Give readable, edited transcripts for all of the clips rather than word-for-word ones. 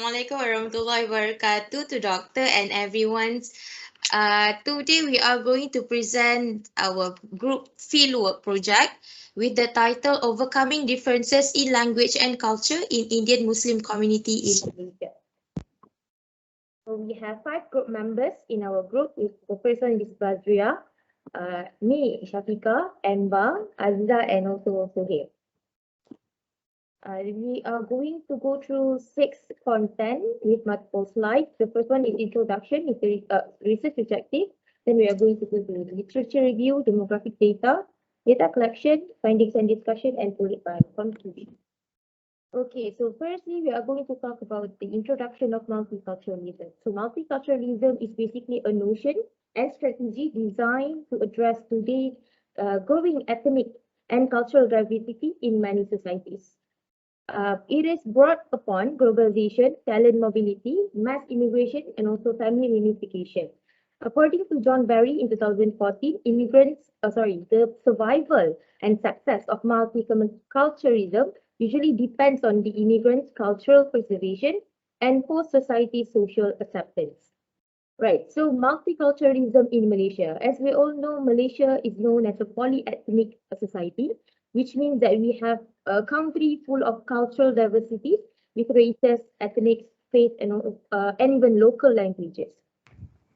Assalamualaikum warahmatullahi wabarakatuh to doctor and everyone. Today we are going to present our group fieldwork project with the title Overcoming Differences in Language and Culture in Indian Muslim Community in Malaysia. So we have 5 group members in our group. The first one is Badria, me, Shafika, Anba, Aziza, and also Suhail. We are going to go through 6 content with multiple slides. The first one is introduction, is the research objective. Then we are going to go to literature review, demographic data, data collection, findings and discussion, and conclusion. Okay, so firstly, we are going to talk about the introduction of multiculturalism. So multiculturalism is basically a notion and strategy designed to address today's growing ethnic and cultural diversity in many societies. It is brought upon globalization, talent mobility, mass immigration, and also family reunification. According to John Barry in 2014, the survival and success of multiculturalism usually depends on the immigrants' cultural preservation and host society's social acceptance. Right, so multiculturalism in Malaysia. As we all know, Malaysia is known as a polyethnic society, which means that we have a country full of cultural diversities with races, ethnics, faith, and even local languages.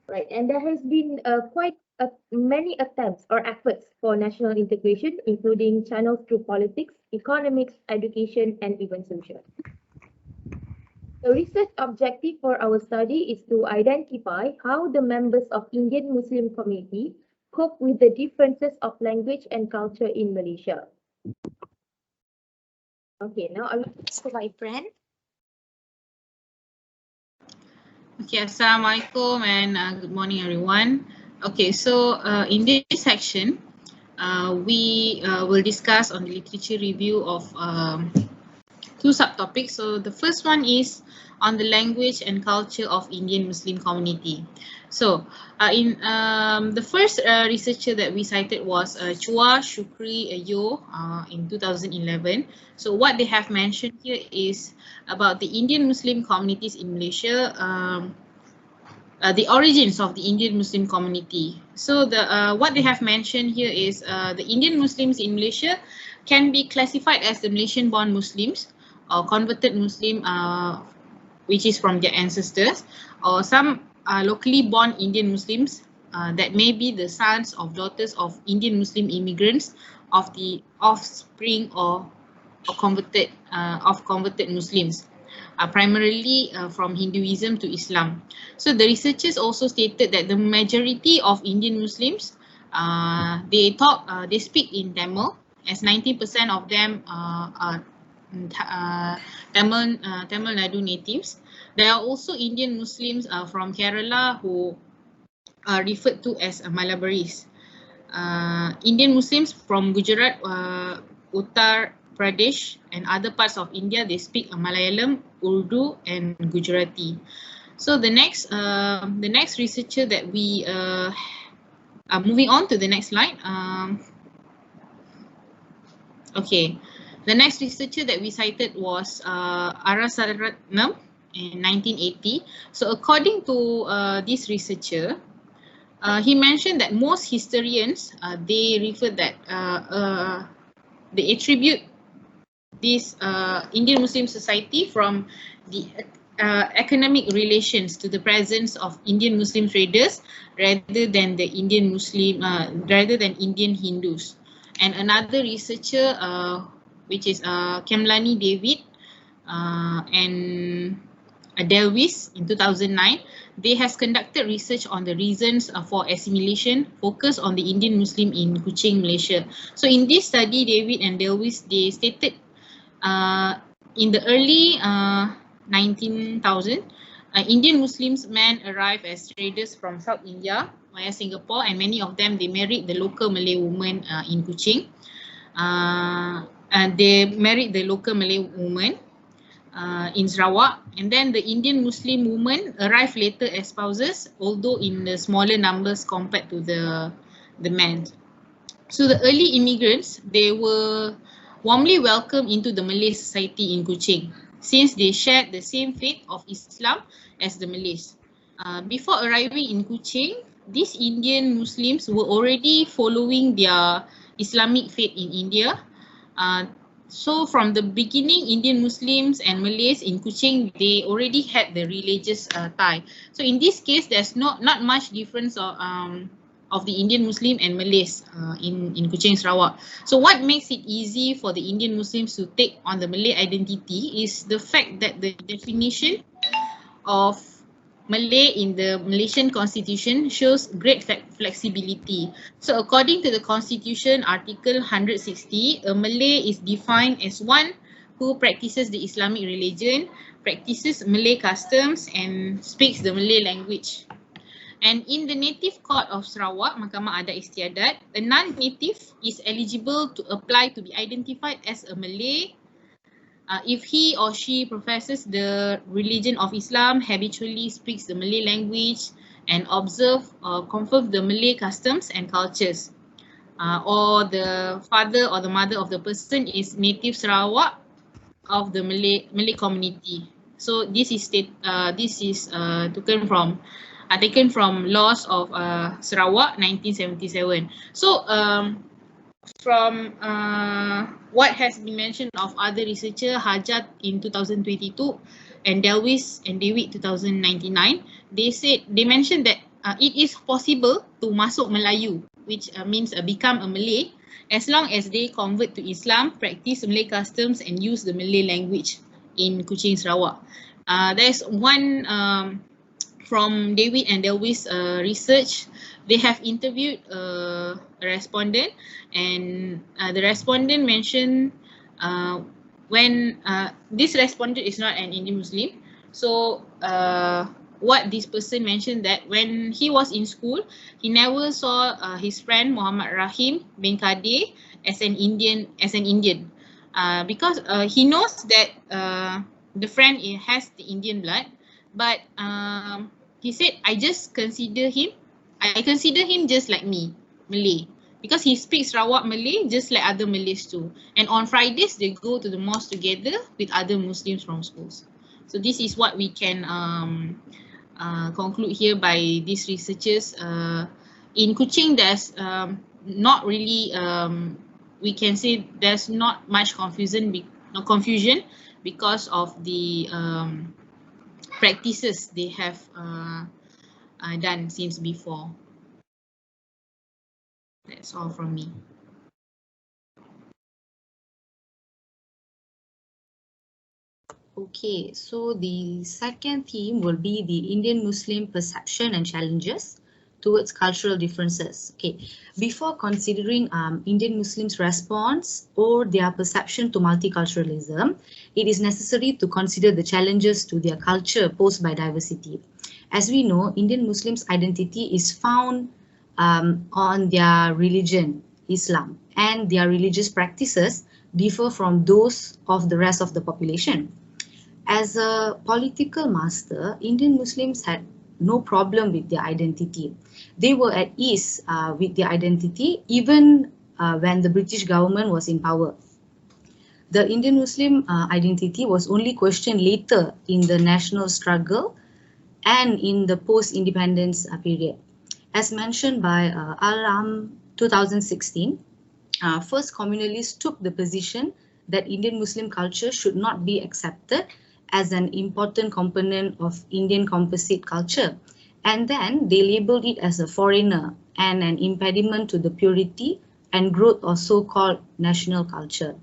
Right, and there has been quite many attempts or efforts for national integration, including channels through politics, economics, education, and even social. The research objective for our study is to identify how the members of Indian Muslim community cope with the differences of language and culture in Malaysia. Okay, now I will ask my friend. Okay, Assalamualaikum and good morning everyone. Okay, so in this section, we will discuss on the literature review of 2 subtopics. So the first one is on the language and culture of Indian Muslim community. So in the first researcher that we cited was Chua Shukri Yo in 2011. So what they have mentioned here is about the Indian Muslim communities in Malaysia, the origins of the Indian Muslim community. So the what they have mentioned here is the Indian Muslims in Malaysia can be classified as the Malaysian-born Muslims or converted Muslim, which is from their ancestors, or some locally born Indian Muslims that may be the sons or daughters of Indian Muslim immigrants of the offspring or converted Muslims, primarily from Hinduism to Islam. So the researchers also stated that the majority of Indian Muslims they speak in Tamil, as 90% of them are Tamil Nadu natives. There are also Indian Muslims from Kerala who are referred to as Malabaris. Indian Muslims from Gujarat, Uttar Pradesh, and other parts of India, they speak Malayalam, Urdu, and Gujarati. So the next researcher that we are moving on to the next slide. Okay. The next researcher that we cited was Arasaratnam in 1980. So according to this researcher, he mentioned that most historians, they refer that they attribute this Indian Muslim society from the economic relations to the presence of Indian Muslim traders rather than the Indian Hindus. And another researcher, which is Kemlani David and Delwis in 2009, they has conducted research on the reasons for assimilation focused on the Indian Muslim in Kuching, Malaysia. So in this study, David and Delwis, they stated in the early 19,000, Indian Muslims men arrived as traders from South India via Singapore, and many of them, they married the local Malay woman in Kuching. And they married the local Malay woman in Sarawak, and then the Indian Muslim women arrived later as spouses, although in the smaller numbers compared to the men. So the early immigrants, they were warmly welcomed into the Malay society in Kuching. since they shared the same faith of Islam as the Malays. Before arriving in Kuching, these Indian Muslims were already following their Islamic faith in India. So from the beginning, Indian Muslims and Malays in Kuching, they already had the religious tie. So in this case, there's not much difference of the Indian Muslim and Malays in Kuching, Sarawak. So what makes it easy for the Indian Muslims to take on the Malay identity is the fact that the definition of Malay in the Malaysian Constitution shows great flexibility. So according to the Constitution, Article 160, a Malay is defined as one who practices the Islamic religion, practices Malay customs and speaks the Malay language. And in the Native Court of Sarawak, Mahkamah Adat Istiadat, a non-native is eligible to apply to be identified as a Malay if he or she professes the religion of Islam, habitually speaks the Malay language, and observe or confirm the Malay customs and cultures, or the father or the mother of the person is native Sarawak of the Malay community. So this is taken from laws of Sarawak 1977. So from what has been mentioned of other researcher, Hajat in 2022 and Delwis and Dewitt 2099, they mentioned that it is possible to masuk Melayu, which means become a Malay, as long as they convert to Islam, practice Malay customs and use the Malay language in Kuching, Sarawak. There's one from David and Delwis research. They have interviewed a respondent, and the respondent mentioned when this respondent is not an Indian Muslim. So what this person mentioned, that when he was in school, he never saw his friend Muhammad Rahim bin Kadir as an Indian, because he knows that the friend has the Indian blood, but he said, I consider him just like me, Malay, because he speaks Sarawak Malay just like other Malays too. And on Fridays, they go to the mosque together with other Muslims from schools. So this is what we can conclude here by these researchers. In Kuching, there's not really, we can say there's not much confusion because of the practices they have done since before. That's all from me. Okay, so the second theme will be the Indian Muslim perception and challenges towards cultural differences. Okay, before considering Indian Muslims' response or their perception to multiculturalism, it is necessary to consider the challenges to their culture posed by diversity. As we know, Indian Muslims' identity is found on their religion, Islam, and their religious practices differ from those of the rest of the population. As a political master, Indian Muslims had no problem with their identity. They were at ease with their identity even when the British government was in power. The Indian Muslim identity was only questioned later in the national struggle and in the post-independence period. As mentioned by Al-Ram 2016, first communalists took the position that Indian Muslim culture should not be accepted as an important component of Indian composite culture, and then they labeled it as a foreigner and an impediment to the purity and growth of so-called national culture.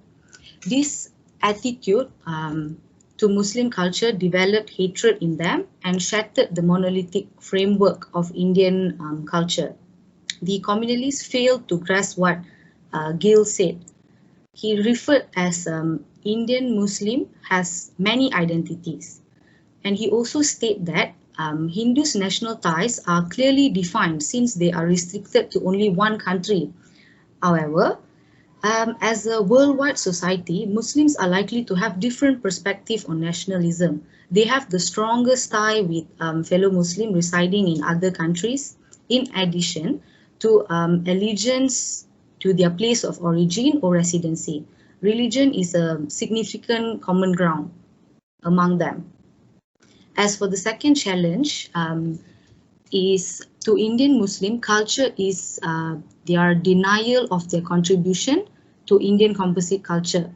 This attitude to Muslim culture developed hatred in them and shattered the monolithic framework of Indian culture. The communalists failed to grasp what Gill said. He referred as Indian Muslim has many identities. And he also stated that Hindus' national ties are clearly defined since they are restricted to only one country. However, as a worldwide society, Muslims are likely to have different perspectives on nationalism. They have the strongest tie with fellow Muslims residing in other countries, in addition to allegiance to their place of origin or residency. Religion is a significant common ground. among them. As for the second challenge, is to Indian Muslim culture is their denial of their contribution to Indian composite culture.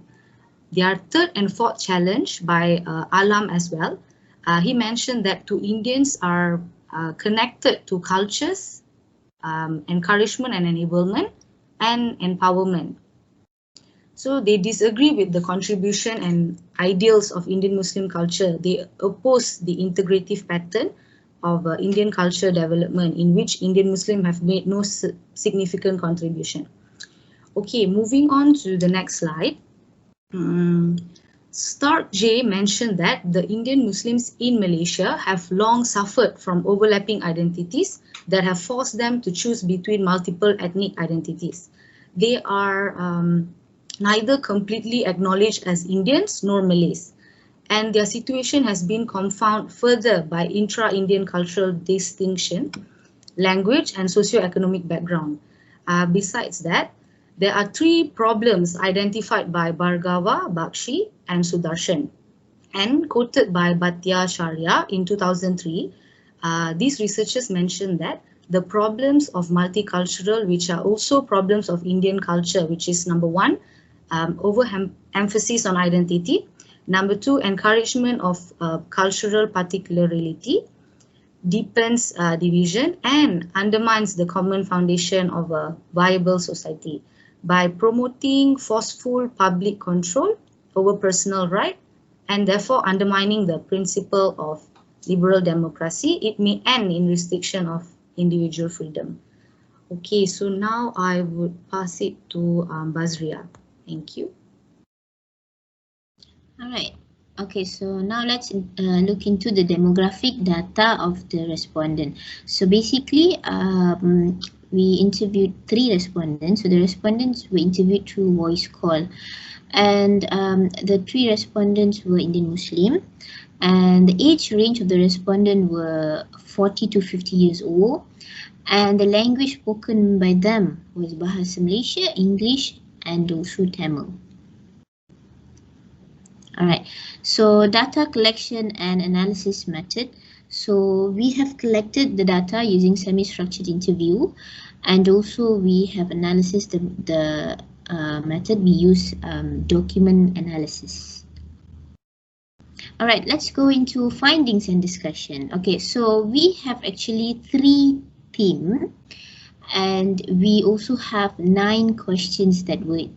Their third and fourth challenge by Alam as well, he mentioned that to Indians are connected to cultures, encouragement and enablement, and empowerment. So they disagree with the contribution and ideals of Indian Muslim culture. They oppose the integrative pattern of Indian culture development in which Indian Muslim have made no significant contribution. Okay, moving on to the next slide. Stark J mentioned that the Indian Muslims in Malaysia have long suffered from overlapping identities that have forced them to choose between multiple ethnic identities. They are neither completely acknowledged as Indians nor Malays, and their situation has been confounded further by intra-Indian cultural distinction, language, and socio-economic background. Besides that, there are three problems identified by Bhargava, Bakshi, and Sudarshan, and quoted by Bhatia Sharia in 2003. These researchers mentioned that the problems of multicultural, which are also problems of Indian culture, which is number one, overemphasis on identity. Number two, encouragement of cultural particularity, deepens division and undermines the common foundation of a viable society. By promoting forceful public control over personal right and therefore undermining the principle of liberal democracy, it may end in restriction of individual freedom. Okay, so now I would pass it to Bazria. Thank you. All right. Okay, so now let's look into the demographic data of the respondent. So basically, we interviewed 3 respondents. So the respondents were interviewed through voice call, and the 3 respondents were Indian Muslim, and the age range of the respondent were 40 to 50 years old, and the language spoken by them was Bahasa Malaysia, English, and also Tamil. Alright, so data collection and analysis method. So we have collected the data using semi-structured interview, and also we have analysis the method we use document analysis. Alright, let's go into findings and discussion. Okay, so we have actually 3 themes, and we also have 9 questions that we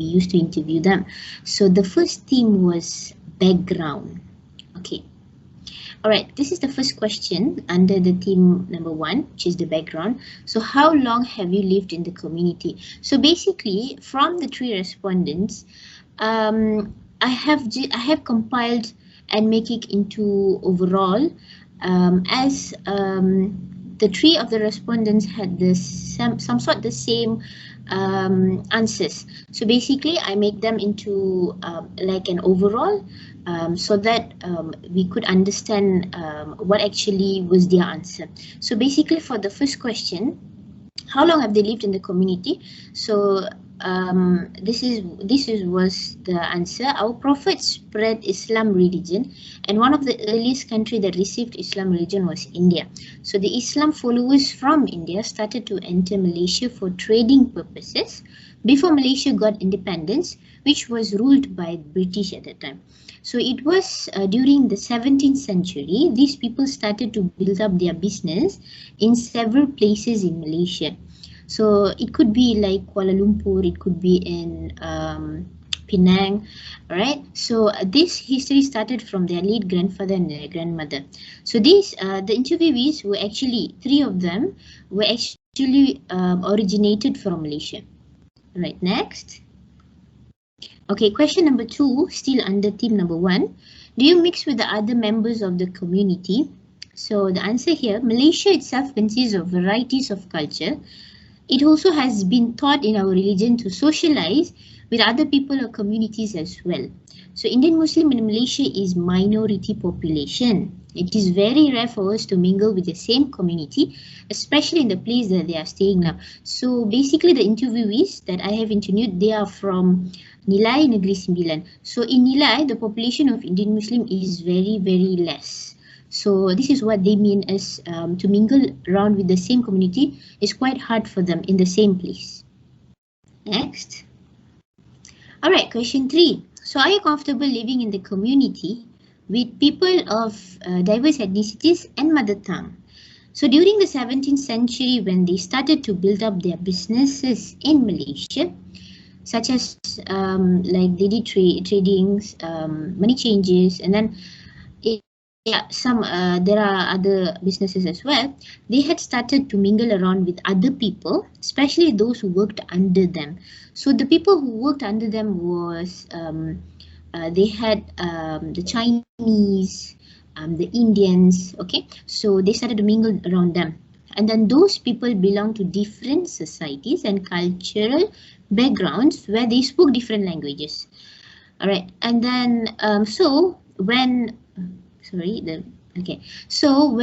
used to interview them. So the first theme was background. Okay. All right, this is the first question under the theme number 1, which is the background. So how long have you lived in the community? So basically, from the 3 respondents, I have compiled and make it into overall as the 3 of the respondents had some sort the same answers. So basically, I make them into like an overall, so that we could understand what actually was their answer. So basically, for the first question, how long have they lived in the community? So this was the answer. Our Prophet spread Islam religion, and one of the earliest country that received Islam religion was India. So the Islam followers from India started to enter Malaysia for trading purposes before Malaysia got independence, which was ruled by British at that time. So it was during the 17th century, these people started to build up their business in several places in Malaysia. So it could be like Kuala Lumpur, it could be in Penang, right? So this history started from their late grandfather and their grandmother. So these, the interviewees were actually, 3 of them were actually originated from Malaysia. Right, next. Okay, question number 2, still under theme number 1. Do you mix with the other members of the community? So the answer here, Malaysia itself consists of varieties of culture. It also has been taught in our religion to socialize with other people or communities as well. So Indian Muslim in Malaysia is minority population. It is very rare for us to mingle with the same community, especially in the place that they are staying now. So basically the interviewees that I have interviewed, they are from Nilai Negeri Sembilan. So in Nilai, the population of Indian Muslim is very, very less. So this is what they mean as to mingle around with the same community is quite hard for them in the same place. Next. All right, question 3. So are you comfortable living in the community with people of diverse ethnicities and mother tongue? So during the 17th century, when they started to build up their businesses in Malaysia, such as like they did tradings, money changes, and then there are other businesses as well. They had started to mingle around with other people, especially those who worked under them. So the people who worked under them was they had the Chinese, the Indians, okay? So they started to mingle around them. And then those people belong to different societies and cultural backgrounds where they spoke different languages. All right, and then so when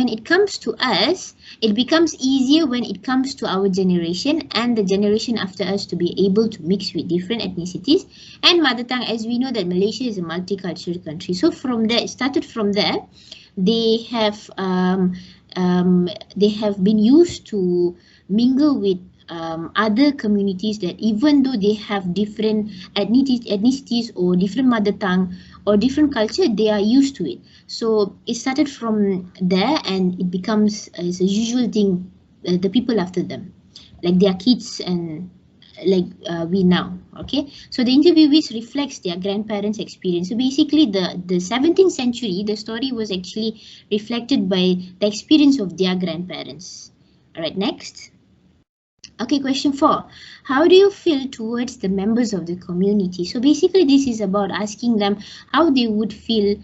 it comes to us, it becomes easier when it comes to our generation and the generation after us to be able to mix with different ethnicities and mother tongue, as we know that Malaysia is a multicultural country. So from there, it started from there, they have been used to mingle with other communities that even though they have different ethnicities or different mother tongue or different culture, they are used to it. So it started from there and it becomes as a usual thing, the people after them, like their kids and like we now, okay? So the interviewees reflects their grandparents' experience. So basically the 17th century, the story was actually reflected by the experience of their grandparents. All right, next. Okay, question 4. How do you feel towards the members of the community? So basically this is about asking them how they would feel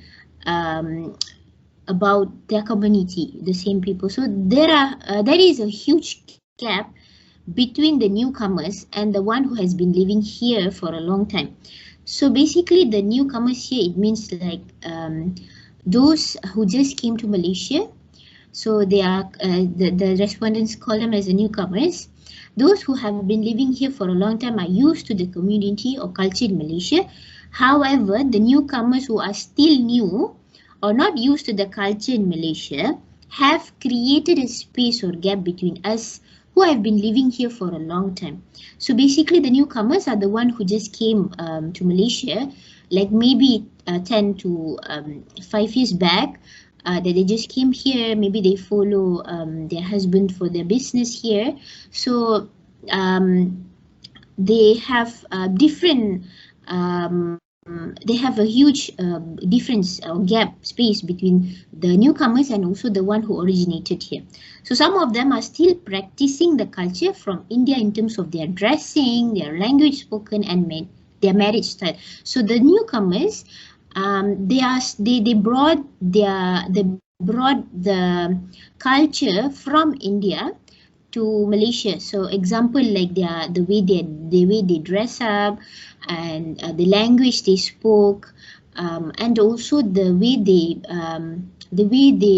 about their community, the same people. So there is a huge gap between the newcomers and the one who has been living here for a long time. So basically the newcomers here, it means like those who just came to Malaysia. So they are the respondents call them as the newcomers. Those who have been living here for a long time are used to the community or culture in Malaysia. However, the newcomers who are still new or not used to the culture in Malaysia have created a space or gap between us who have been living here for a long time. So basically the newcomers are the one who just came to Malaysia, like maybe 10 to 5 years back. That they just came here, maybe they follow their husband for their business here. So they have different, they have a huge difference or gap space between the newcomers and also the one who originated here. So some of them are still practicing the culture from India in terms of their dressing, their language spoken and their marriage style. So the newcomers, they brought the culture from India to Malaysia. So example like the way they dress up and the language they spoke, and also the way they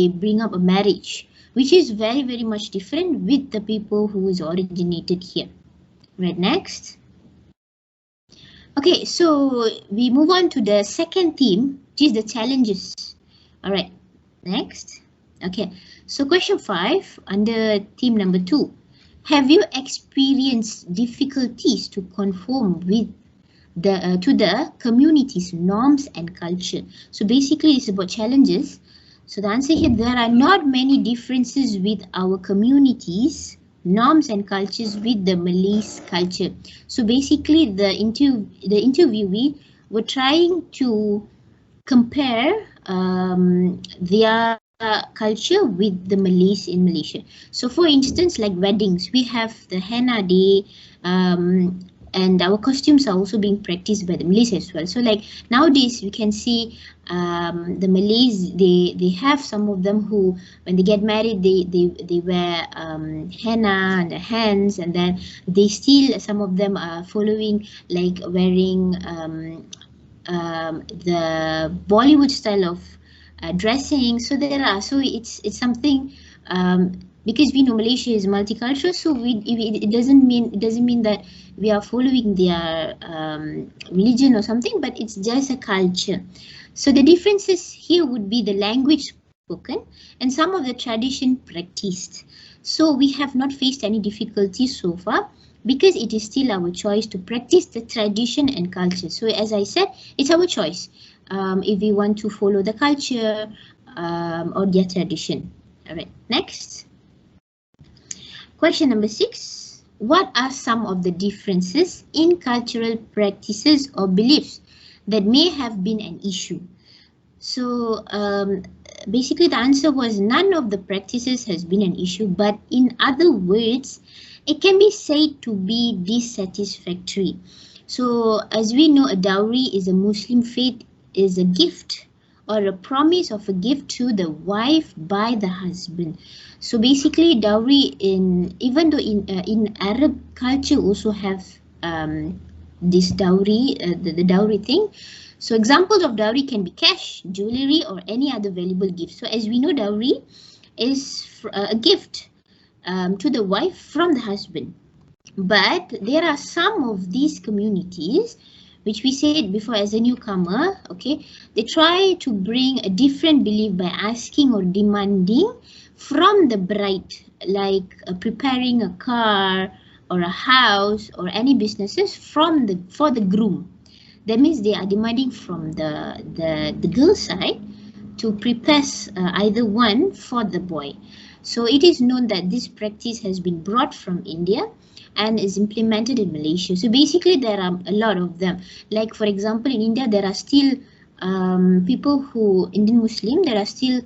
bring up a marriage, which is very, very much different with the people who is originated here. Right, next. Okay, so we move on to the second theme, which is the challenges. All right, next. Okay, so question 5 under theme number 2. Have you experienced difficulties to conform with to the community's norms and culture? So basically it's about challenges. So the answer here, there are not many differences with our communities, norms and cultures with the Malays culture. So basically the interviewee were trying to compare their culture with the Malays in Malaysia. So for instance, like weddings, we have the henna day, and our costumes are also being practiced by the Malays as well. So like nowadays we can see the Malays, they have some of them who when they get married they wear henna on their hands, and then they still, some of them are following like wearing the Bollywood style of dressing. So there are, so it's something, because we know Malaysia is multicultural, so it doesn't mean that we are following their religion or something, but it's just a culture. So the differences here would be the language spoken and some of the tradition practiced. So we have not faced any difficulties so far, because it is still our choice to practice the tradition and culture. So as I said, it's our choice if we want to follow the culture or their tradition. All right, next. Question number 6. What are some of the differences in cultural practices or beliefs that may have been an issue? So basically the answer was none of the practices has been an issue, but in other words, it can be said to be dissatisfactory. So as we know, a dowry is a Muslim faith is a gift or a promise of a gift to the wife by the husband. So basically dowry, even though in Arab culture also have this dowry, the dowry thing. So examples of dowry can be cash, jewelry, or any other valuable gift. So as we know, dowry is a gift to the wife from the husband. But there are some of these communities, which we said before as a newcomer, okay, they try to bring a different belief by asking or demanding from the bride, like preparing a car or a house or any businesses for the groom. That means they are demanding from the girl side to prepare either one for the boy. So it is known that this practice has been brought from India and is implemented in Malaysia. So basically there are a lot of them. Like for example, in India there are still people who, Indian Muslim, there are still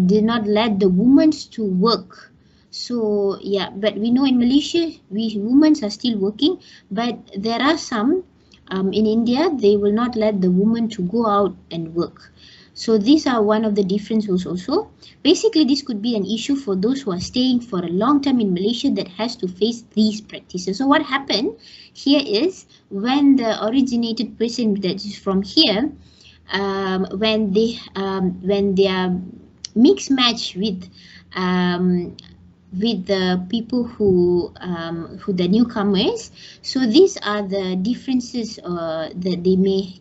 did not let the women to work. So yeah, but we know in Malaysia, women are still working, but there are some in India, they will not let the woman to go out and work. So these are one of the differences also. Basically, this could be an issue for those who are staying for a long time in Malaysia that has to face these practices. So what happened here is when the originated person that is from here, when they are mixed match with the people who the newcomers, so these are the differences that they may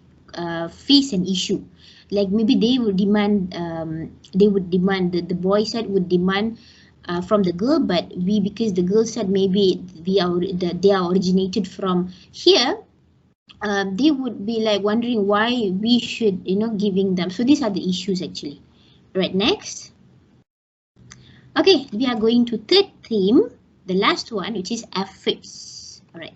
face an issue. Like maybe they would demand the boy side would demand from the girl, but because the girl said maybe they are originated from here, they would be like wondering why we should giving them. So these are the issues actually. Right, next. Okay, we are going to third theme, the last one, which is efforts. All right.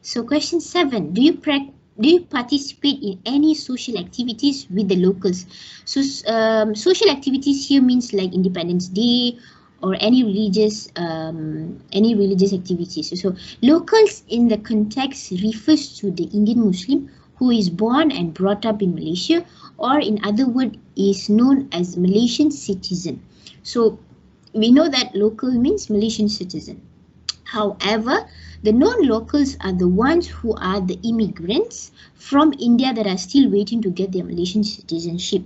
So question 7, do you participate in any social activities with the locals? So social activities here means like Independence Day or any religious activities. So locals in the context refers to the Indian Muslim who is born and brought up in Malaysia, or in other words is known as Malaysian citizen. So we know that local means Malaysian citizen. However, the non-locals are the ones who are the immigrants from India that are still waiting to get their Malaysian citizenship.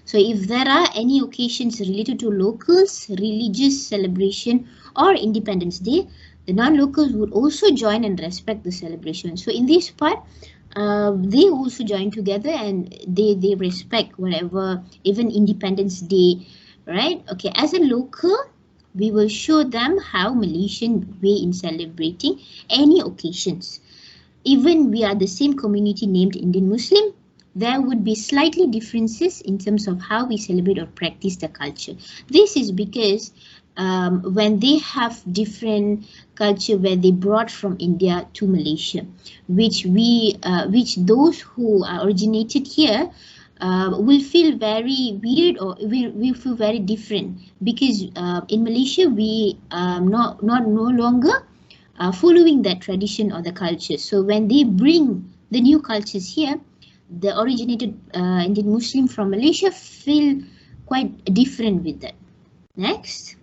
So if there are any occasions related to locals, religious celebration or Independence Day, the non-locals would also join and respect the celebration. So in this part, they also join together and they respect whatever, even Independence Day, right? Okay, as a local, we will show them how Malaysian way in celebrating any occasions. Even we are the same community named Indian Muslim, there would be slightly differences in terms of how we celebrate or practice the culture. This is because when they have different culture where they brought from India to Malaysia, which those who are originated here will feel very weird or will feel very different, because in Malaysia we no longer following that tradition or the culture. So when they bring the new cultures here, the originated Indian Muslim from Malaysia feel quite different with that. Next.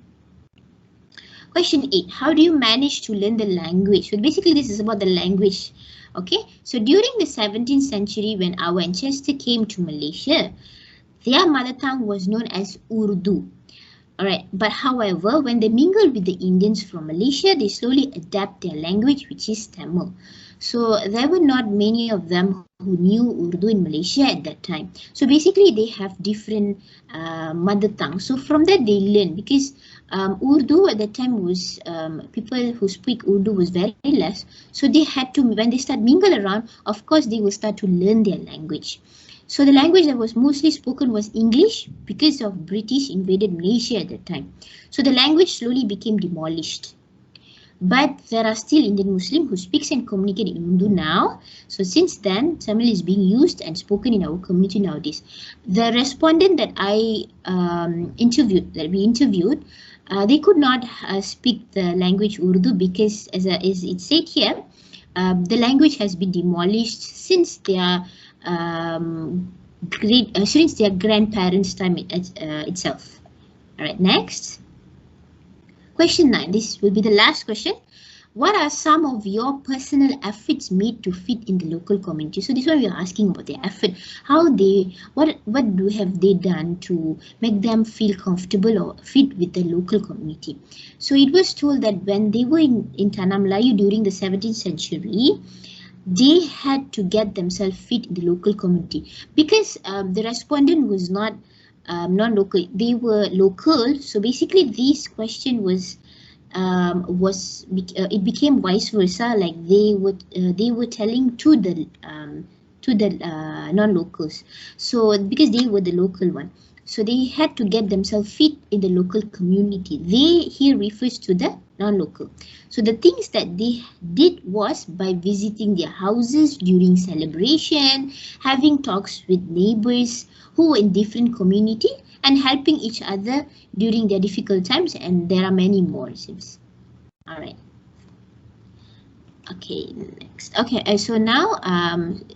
Question 8. How do you manage to learn the language? So basically this is about the language. Okay, so during the 17th century when our ancestor came to Malaysia, Their mother tongue was known as Urdu. Alright, but however, when they mingled with the Indians from Malaysia, they slowly adapt their language, which is Tamil. So there were not many of them who knew Urdu in Malaysia at that time. So basically, they have different mother tongue. So from that, they learn, because Urdu at that time was, people who speak Urdu was very less. So they had to, when they start mingle around, of course, they will start to learn their language. So the language that was mostly spoken was English because of British invaded Malaysia at that time. So the language slowly became demolished. But there are still Indian Muslims who speaks and communicate in Urdu now. So since then, Tamil is being used and spoken in our community nowadays. The respondent that we interviewed, they could not speak the language Urdu because, as it said here, the language has been demolished since their since their grandparents' time itself. All right, next. Question 9. This will be the last question. What are some of your personal efforts made to fit in the local community? So this one we are asking about their effort. What have they done to make them feel comfortable or fit with the local community? So it was told that when they were in Tanah Melayu during the 17th century, they had to get themselves fit in the local community because the respondent was not non-local, they were local. So basically this question it became vice versa, like they were telling to the non-locals. So because they were the local one, so they had to get themselves fit in the local community. They here refers to the non-local. So the things that they did was by visiting their houses during celebration, having talks with neighbors who were in different community, and helping each other during their difficult times, and there are many more. All right. Okay, next. Okay, so now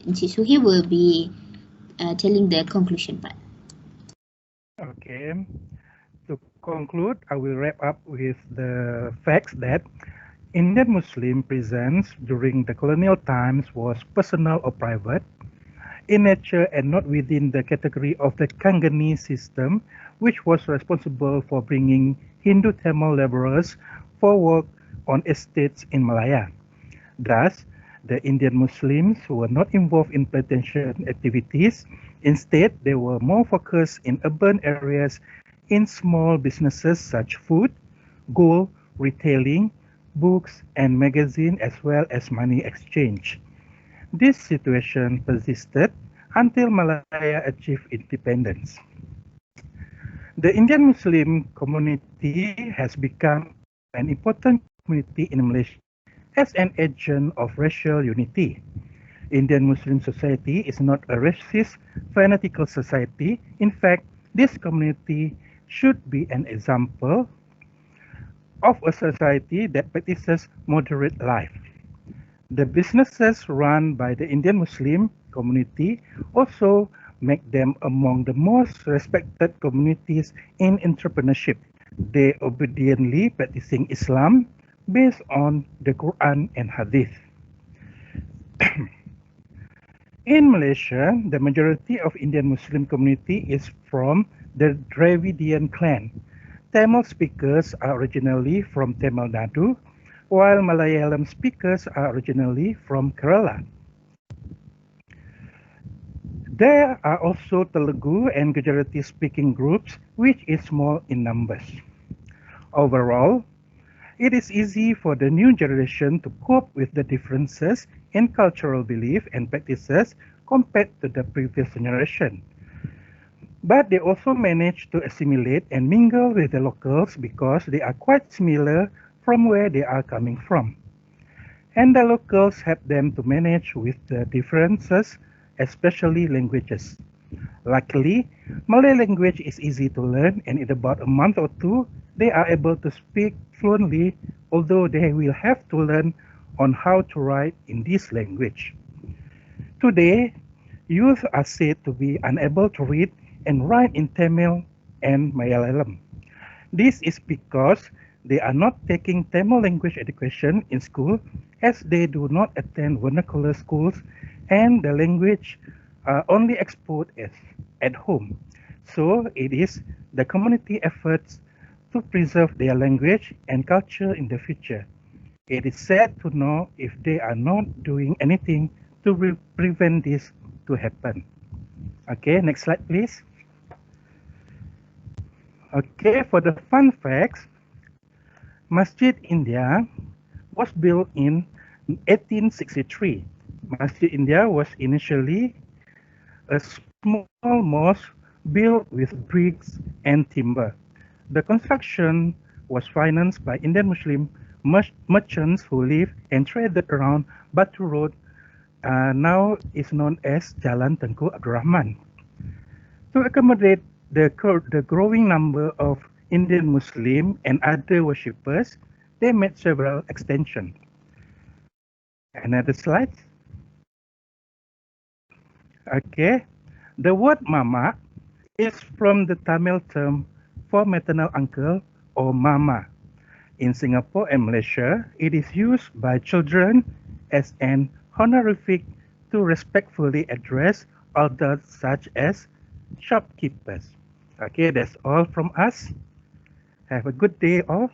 Suhi will be telling the conclusion part. Okay. To conclude, I will wrap up with the facts that Indian Muslim presence during the colonial times was personal or private in nature and not within the category of the Kangani system, which was responsible for bringing Hindu Tamil laborers for work on estates in Malaya. Thus, the Indian Muslims were not involved in plantation activities. Instead, they were more focused in urban areas in small businesses such food, gold, retailing, books, and magazine, as well as money exchange. This situation persisted until Malaya achieved independence. The Indian Muslim community has become an important community in Malaysia as an agent of racial unity. Indian Muslim society is not a racist, fanatical society. In fact, this community should be an example of a society that practices moderate life. The businesses run by the Indian Muslim community also make them among the most respected communities in entrepreneurship. They obediently practicing Islam based on the Quran and Hadith. In Malaysia, the majority of Indian Muslim community is from the Dravidian clan. Tamil speakers are originally from Tamil Nadu, while Malayalam speakers are originally from Kerala. There are also Telugu and Gujarati speaking groups, which is small in numbers. Overall, it is easy for the new generation to cope with the differences in cultural belief and practices compared to the previous generation. But they also manage to assimilate and mingle with the locals because they are quite similar from where they are coming from. And the locals help them to manage with the differences, especially languages. Luckily, Malay language is easy to learn, and in about a month or two, they are able to speak fluently, although they will have to learn on how to write in this language. Today, youth are said to be unable to read and write in Tamil and Malayalam. This is because they are not taking Tamil language education in school, as they do not attend vernacular schools, and the language are only exposed at home. So it is the community efforts to preserve their language and culture in the future. It is sad to know if they are not doing anything to prevent this to happen. Okay, next slide, please. Okay, for the fun facts, Masjid India was built in 1863. Masjid India was initially a small mosque built with bricks and timber. The construction was financed by Indian Muslim merchants who lived and traded around Batu Road, now is known as Jalan Tengku Abdul Rahman. To accommodate the growing number of Indian Muslim and other worshippers, they made several extensions. Another slide. Okay, the word mama is from the Tamil term for maternal uncle or mama. In Singapore and Malaysia, it is used by children as an honorific to respectfully address adults such as shopkeepers. Okay, that's all from us. Have a good day all.